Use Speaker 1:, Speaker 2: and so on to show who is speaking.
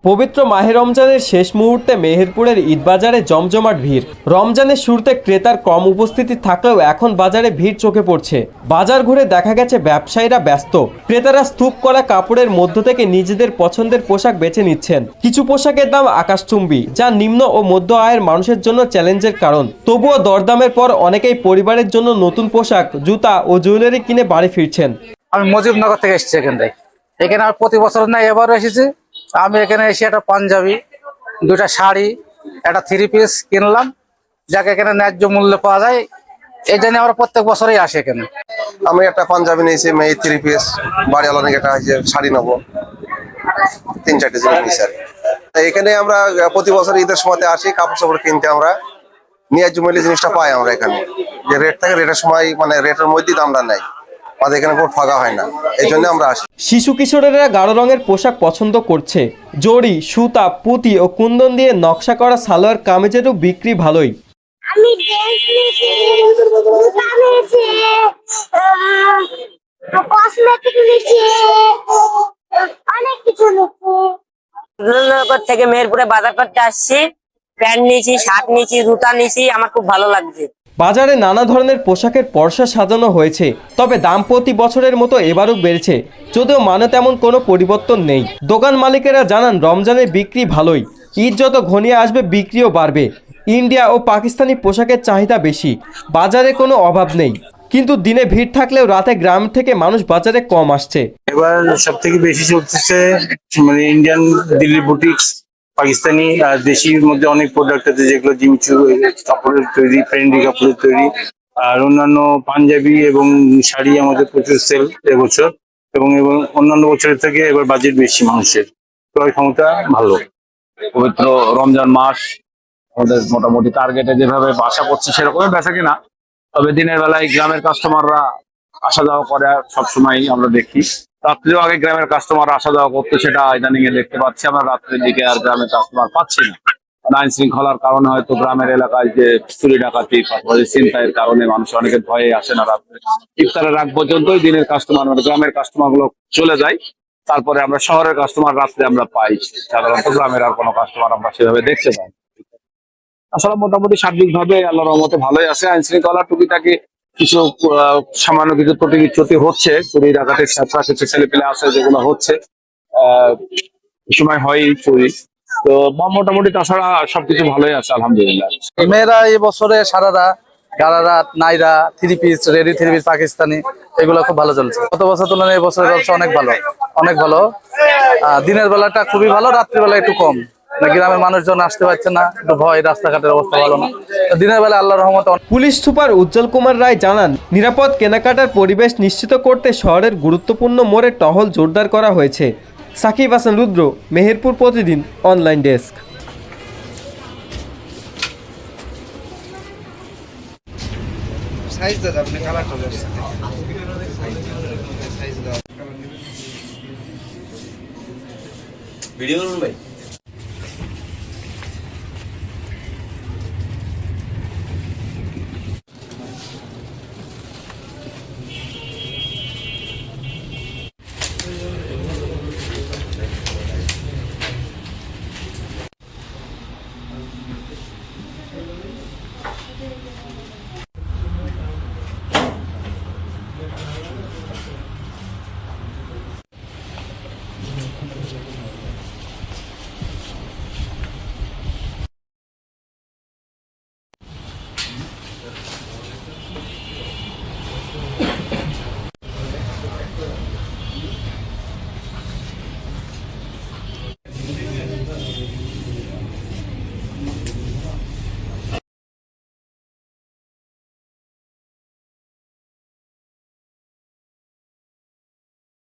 Speaker 1: পবিত্র মাহে রমজানের শেষ মুহূর্তে মেহেরপুরের ঈদবাজারে জমজমাট ভিড়। রমজানের শুরুতে ক্রেতার কম উপস্থিতি থাকলেও এখন বাজারে ভিড় চোখে পড়ছে। বাজার ঘুরে দেখা গেছে ব্যবসায়ীরা ব্যস্ত। ক্রেতারা স্তূপ করা কাপড়ের মধ্য থেকে নিজেদের পছন্দের পোশাক বেছে নিচ্ছেন। কিছু পোশাকের দাম আকাশচুম্বী, যা নিম্ন ও মধ্য আয়ের মানুষের জন্য চ্যালেঞ্জের কারণ। তবুও দরদামের পর অনেকেই পরিবারের জন্য নতুন পোশাক, জুতা ও জুয়েলারি কিনে বাড়ি ফিরছেন।
Speaker 2: আমি মুজিবনগর থেকে এসেছি। এখানে আমার প্রতি বছর না এবারও এসেছি। আমি এখানে এসে একটা পাঞ্জাবি, দুটা শাড়ি, একটা 3 পিস কিনলাম, যাকে এখানে ন্যায্য মূল্য পাওয়া যায়। এই জন্য আমরা প্রত্যেক বছরই আসি এখানে।
Speaker 3: আমি একটা পাঞ্জাবি নিয়েছি, মেয়ে 3 পিস, বাড়িওয়ালা নাকি একটা শাড়ি নেবো, 3-4টা জিনিস নিয়েছি আর কি। এখানে আমরা প্রতি বছর ঈদের সময়তে আসি কাপড় চাপড় কিনতে। আমরা ন্যায্য মূল্যে জিনিসটা পাই। আমরা এখানে যে রেট থাকে, রেটের সময় মানে রেটের মধ্যেই দামটা নেই, আমাদের এখানে কোনো ফাঁকা হয় না, এই জন্য আমরা আসি।
Speaker 1: শিশু কিশোরেরা গাঢ় রঙের পোশাক পছন্দ করছে। জড়ি, সুতা, পুঁতি ও কুন্দন দিয়ে নকশা করা সালোয়ার কামিজেরও বিক্রি ভালোই।
Speaker 4: আমি ড্রেস নিয়েছি, জুতা নিয়েছি, কসমেটিক নিয়েছি, অনেক কিছু নিয়েছি।
Speaker 5: নগর থেকে মেহেরপুরে বাজার করতে আসছি। প্যান্ট নিয়েছি, শার্ট নিয়েছি, জুতা নিয়েছি, আমার খুব ভালো লাগছে।
Speaker 1: বাজারে নানা ধরনের পোশাকের পর্সা সাজানো হয়েছে, তবে দাম প্রতি বছরের মতো এবারও বেড়েছে, যদিও মানে তেমন কোনো পরিবর্তন নেই। দোকান মালিকেরা জানান রমজানের বিক্রি ভালোই, ঈদ যত ঘনিয়ে আসবে বিক্রিও বাড়বে। ইন্ডিয়া ও পাকিস্তানি পোশাকের চাহিদা বেশি, বাজারে কোনো অভাব নেই। কিন্তু দিনে ভিড় থাকলেও রাতে গ্রাম থেকে মানুষ বাজারে কম আসছে।
Speaker 6: এবার সব থেকে বেশি চলতেছে মানে ইন্ডিয়ান, দিল্লি বুটিক্স, পাকিস্তানি আর দেশির মধ্যে অনেক প্রোডাক্ট আছে যেগুলো জিমিচু কাপড়ের তৈরি, ফ্রেন্ডলি কাপড়ের তৈরি, আর অন্যান্য পাঞ্জাবি এবং শাড়ি আমাদের প্রচুর সেল এবছর। এবং অন্যান্য বছরের থেকে এবার বাজেট বেশি, মানুষের ক্রয় ক্ষমতা ভালো।
Speaker 7: পবিত্র রমজান মাস আমাদের মোটামুটি টার্গেটে যেভাবে আশা করছি সেরকমই বেচা কিনা। তবে দিনের বেলায় গ্রামের কাস্টমাররা আসা যাওয়া করে সবসময় আমরা দেখি। রাত্রেও আগে গ্রামের কাস্টমার আসা যাওয়া করতো, সেটা ইদানিং এ দেখতে পাচ্ছি আমরা রাত্রের দিকে আর গ্রামের কাস্টমার পাচ্ছি না। আইন শৃঙ্খলার কারণে হয়তো গ্রামের এলাকায় যে চুরি ডাকাতি, ছিনতাইয়ের কারণে মানুষ অনেকে ভয়ে আসে না রাত্রে। ইফতারের আগ পর্যন্তই দিনের কাস্টমার মানে গ্রামের কাস্টমার গুলো চলে যায়, তারপরে আমরা শহরের কাস্টমার রাত্রে আমরা পাই। সাধারণত গ্রামের আর কোনো কাস্টমার আমরা সেভাবে দেখতে পাই। আসলে মোটামুটি সার্বিকভাবে আল্লাহর রহমতে ভালোই আছে। আইন শৃঙ্খলা টুকিটাকি কিছু সামান্য কিছু ক্ষতি হচ্ছে, চুরি ডাকাতির সাথে কিছু ছেলেপেলে আছে যেগুলো হচ্ছে, সময় হয়ই চুরি। তো মোটামুটি তাছাড়া সবকিছু ভালোই আছে আলহামদুলিল্লাহ।
Speaker 2: মেয়েরা এই বছরে সারারা, গারারা, নাইরা, 3 পিস, রেডি 3 পিস পাকিস্তানি, এগুলো খুব ভালো চলছে। গত বছর তুলনায় এই বছরের ব্যবসা অনেক ভালো, অনেক ভালো। দিনের বেলাটা খুবই ভালো, রাত্রিবেলা একটু কম। গ্রামের মানুষজন আসতে পারছে না, একটু ভয়, রাস্তাঘাটের অবস্থা ভালো না। দিনের বেলা আল্লাহর রহমতে।
Speaker 1: পুলিশ সুপার উজ্জ্বল কুমার রায় জানান, নিরাপদ কেনাকাটার পরিবেশ নিশ্চিত করতে শহরের গুরুত্বপূর্ণ মোড়ে টহল জোরদার করা হয়েছে। সাকিব হাসান রুদ্র, মেহেরপুর প্রতিদিন অনলাইন ডেস্ক।
Speaker 8: ভিডিও করুন ভাই।